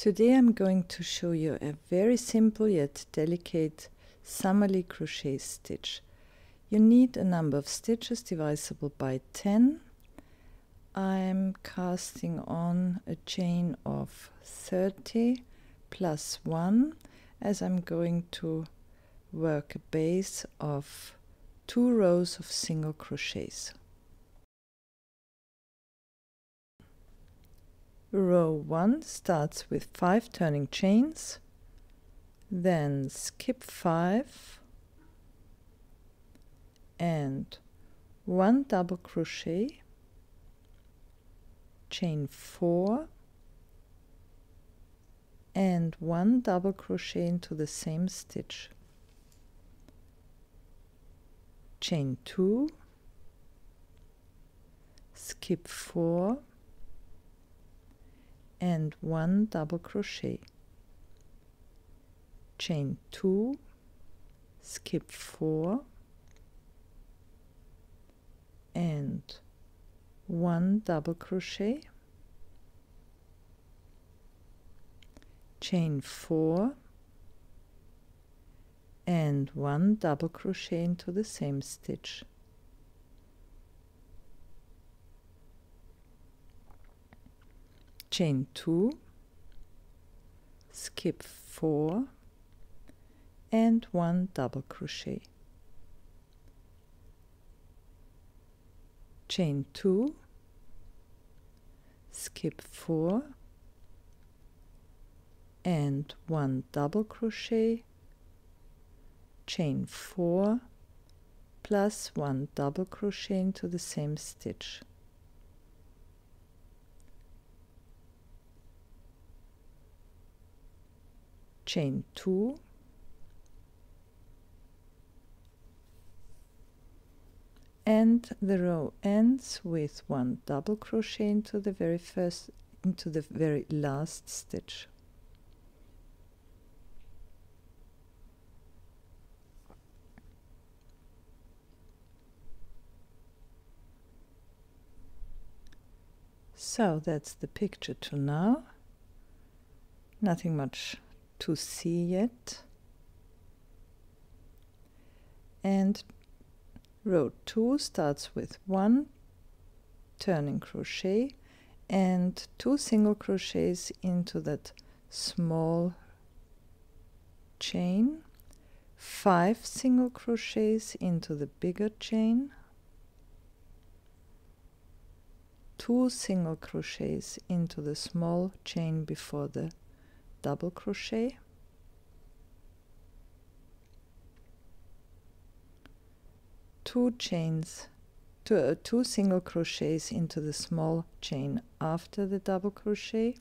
Today I'm going to show you a very simple yet delicate summerly crochet stitch. You need a number of stitches divisible by 10. I'm casting on a chain of 30 plus 1 as I'm going to work a base of 2 rows of single crochets. Row 1 starts with 5 turning chains, then skip 5 and 1 double crochet, chain 4 and 1 double crochet into the same stitch, chain 2, skip 4 and 1 double crochet, chain 2, skip 4 and 1 double crochet, chain 4 and 1 double crochet into the same stitch, chain 2, skip 4 and 1 double crochet, chain 2, skip 4 and 1 double crochet, chain 4 plus 1 double crochet into the same stitch, chain 2, and the row ends with 1 double crochet into the very last stitch. So that's the picture to now. Nothing much to see yet. And row 2 starts with 1 turning crochet and 2 single crochets into that small chain, 5 single crochets into the bigger chain, 2 single crochets into the small chain before the double crochet, 2 single crochets into the small chain after the double crochet,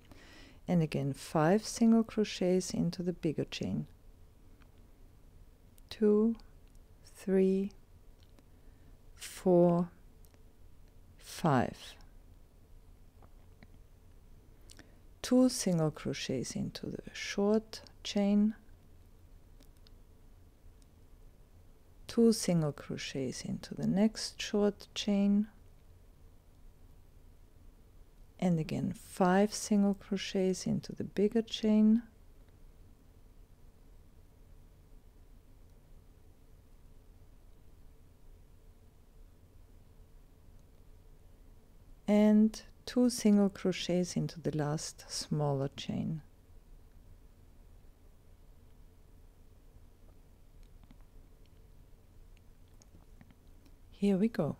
and again 5 single crochets into the bigger chain, 2, 3, 4, 5, 2 single crochets into the short chain, 2 single crochets into the next short chain, and again 5 single crochets into the bigger chain, and 2 single crochets into the last smaller chain. Here we go.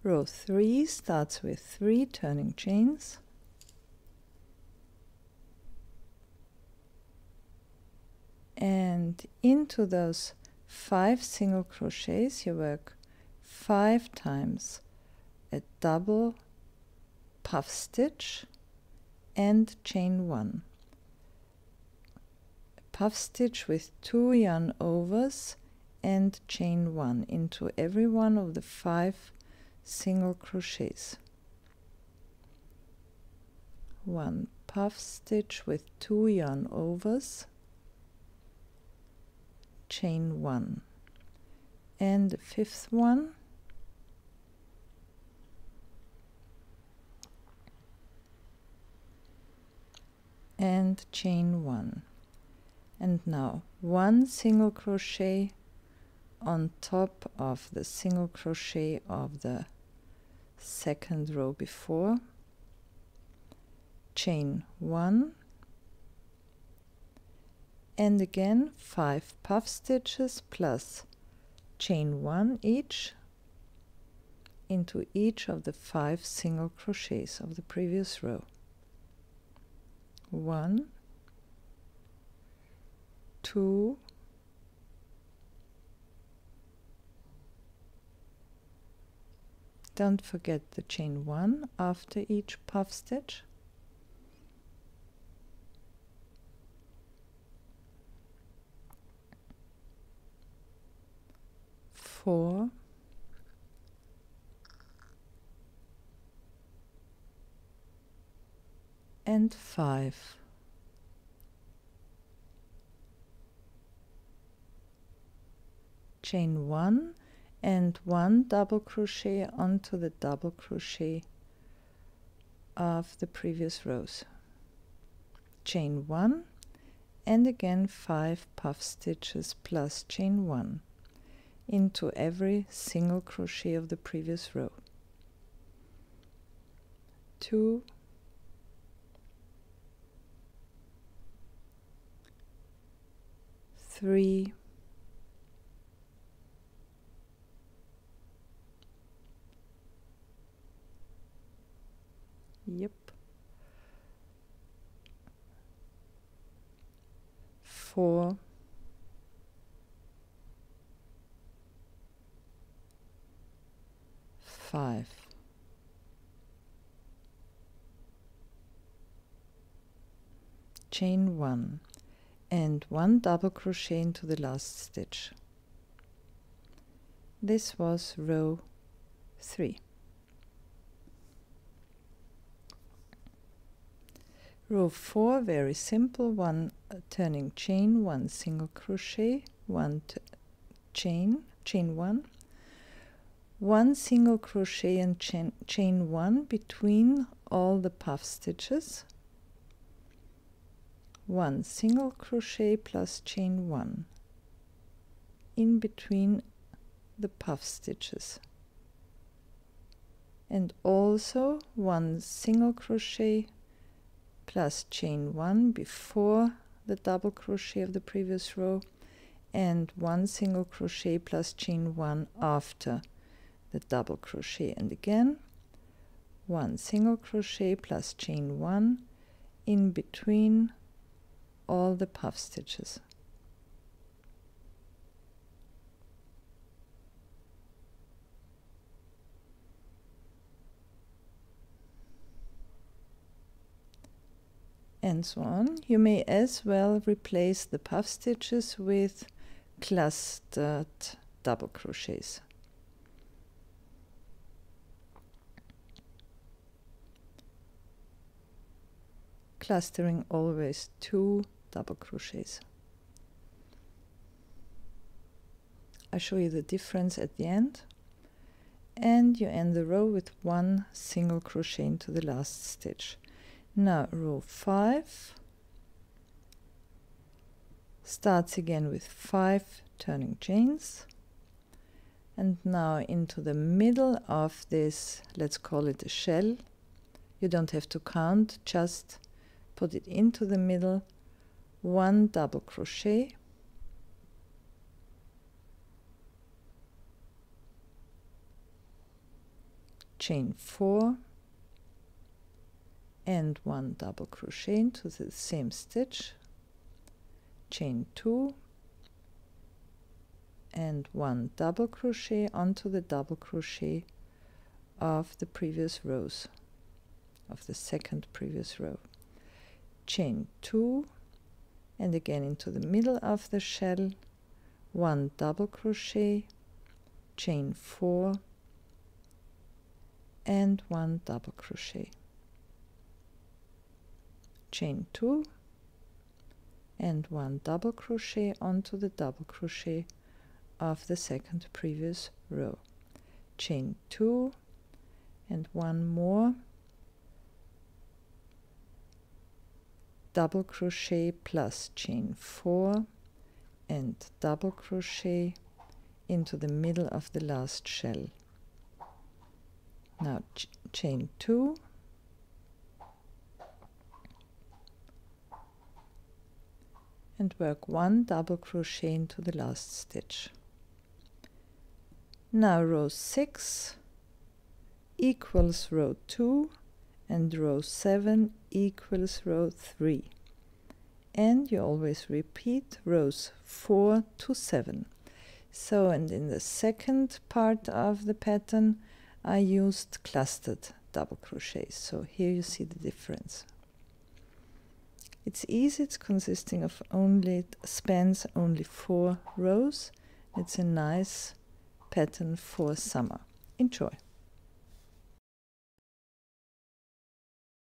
Row 3 starts with 3 turning chains, and into those 5 single crochets you work 5 times a double puff stitch and chain 1, a puff stitch with 2 yarn overs and chain 1 into every one of the 5 single crochets, 1 puff stitch with 2 yarn overs, chain 1, and the 5th one, and chain 1. And now 1 single crochet on top of the single crochet of the second row before, chain 1, and again 5 puff stitches plus chain 1 each into each of the 5 single crochets of the previous row. 1, 2, 3, don't forget the chain 1 after each puff stitch, 4, and 5. Chain 1 and 1 double crochet onto the double crochet of the previous rows. Chain 1 and again 5 puff stitches plus chain 1 into every single crochet of the previous row. 2, 3, 4, 5. Chain 1 and 1 double crochet into the last stitch. This was row 3. Row 4, very simple, 1 turning chain, 1 single crochet, 1 chain 1, 1 single crochet and chain 1 between all the puff stitches, 1 single crochet plus chain 1 in between the puff stitches, and also 1 single crochet plus chain 1 before the double crochet of the previous row, and 1 single crochet plus chain 1 after the double crochet, and again 1 single crochet plus chain 1 in between all the puff stitches. And so on. You may as well replace the puff stitches with clustered double crochets. Clustering always 2 double crochets. I show you the difference at the end, and you end the row with 1 single crochet into the last stitch. Now row 5 starts again with 5 turning chains, and now into the middle of this, let's call it a shell. You don't have to count, just put it into the middle, 1 double crochet, chain 4 and 1 double crochet into the same stitch, chain 2 and 1 double crochet onto the double crochet of the previous rows, of the second previous row, chain 2 and again into the middle of the shell, 1 double crochet, chain 4 and 1 double crochet, chain 2 and 1 double crochet onto the double crochet of the second previous row, chain 2 and 1 more double crochet plus chain 4 and double crochet into the middle of the last shell. Now chain 2 and work 1 double crochet into the last stitch. Now row 6 equals row 2 and row 7 equals row 3, and you always repeat rows 4 to 7. So, and in the second part of the pattern I used clustered double crochets, so here you see the difference. It's easy, it's consisting of it spans only 4 rows. It's a nice pattern for summer. Enjoy!